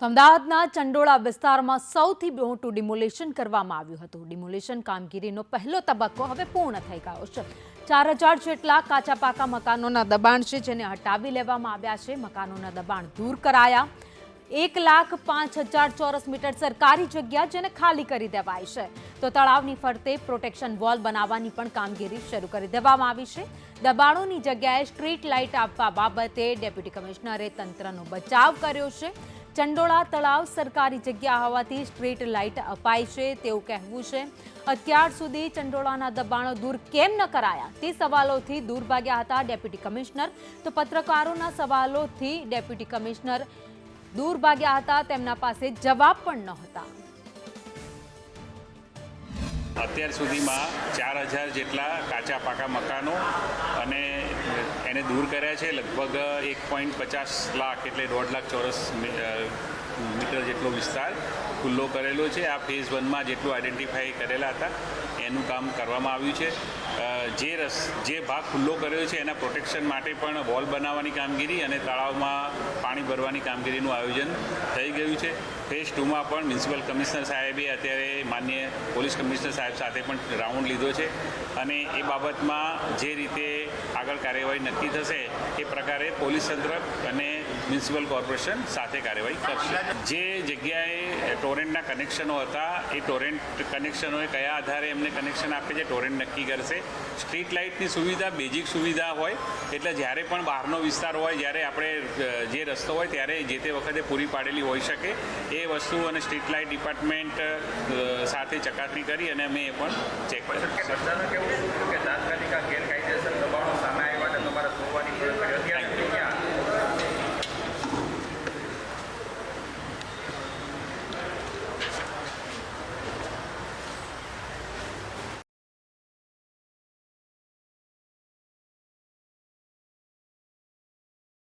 અમદાવાદના ચંડોળા વિસ્તારમાં સૌથી મોટું ડિમોલેશન કરવામાં આવ્યું હતું। ડિમોલેશન કામગીરીનો પહેલો તબક્કો હવે પૂર્ણ થઈ ગયો છે। 4000 જેટલા કાચા પાકા મકાનોના દબાણ છે જેને હટાવી લેવામાં આવ્યા છે। મકાનોના દબાણ દૂર કરાયા। 1,05,000 ચોરસ મીટર સરકારી જગ્યા જેને ખાલી કરી દેવાઈ છે, તો તળાવની ફરતે પ્રોટેક્શન વોલ બનાવવાની પણ કામગીરી શરૂ કરી દેવામાં આવી છે। દબાણોની જગ્યાએ સ્ટ્રીટ લાઇટ આપવા બાબતે ડેપ્યુટી કમિશનરે તંત્રનો બચાવ કર્યો છે। ચંડોળા તળાવ સરકારી જગ્યા હોવાથી સ્ટ્રીટ લાઇટ અપાઈ છે તેવું કહેવું છે। અત્યાર સુધી ચંડોળાના દબાણો દૂર કેમ ન કરાયા તે સવાલોથી દૂર ભાગ્યા હતા ડેપ્યુટી કમિશનર, તો પત્રકારોના સવાલોથી ડેપ્યુટી કમિશનર દૂર ભાગ્યા હતા, તેમના પાસે જવાબ પણ નહોતા। અત્યાર સુધીમાં 4000 જેટલા કાચા પાકા મકાનો અને એને દૂર કર્યા છે। લગભગ 1.50 લાખ એટલે 1.5 લાખ ચોરસ મીટર જેટલો વિસ્તાર ખુલ્લો કરેલો છે। આ ફેઝ 1માં જેટલું આઈડેન્ટિફાઈ કરેલા હતા એનું કામ કરવામાં આવ્યું છે। જે ભાગ ખુલ્લો કર્યો છે એના પ્રોટેક્શન માટે પણ વોલ બનાવવાની કામગીરી અને તળાવમાં પાણી ભરવાની કામગીરીનું આયોજન થઈ ગયું છે। ફેઝ 2માં પણ મ્યુનિસિપલ કમિશનર સાહેબે અત્યારે માન્ય પોલીસ કમિશનર સાહેબ સાથે પણ રાઉન્ડ લીધો છે અને એ બાબતમાં જે રીતે આગળ કાર્યવાહી નક્કી થશે એ પ્રકારે પોલીસ તંત્ર અને મ્યુનિસિપલ કોર્પોરેશન સાથે કાર્યવાહી કરશે। જે જગ્યાએ ટોરેન્ટના કનેક્શનો હતા એ ટોરેન્ટ કનેક્શનોએ કયા આધારે એમને કનેક્શન આપે છે ટોરેન્ટ નક્કી કરશે। સ્ટ્રીટ લાઇટની સુવિધા બેઝિક સુવિધા હોય એટલે જ્યારે પણ બહારનો વિસ્તાર હોય, જ્યારે આપણે જે રસ્તો હોય ત્યારે જે તે વખતે પૂરી પાડેલી હોઈ શકે એ વસ્તુ અને સ્ટ્રીટ લાઇટ ડિપાર્ટમેન્ટ સાથે ચકાસણી કરી અને અમે એ પણ ચેક કરીશું। તાત્કાલિક ગેરકાયદેસર દબાણો સામે આવ્યા તમારા જોવાની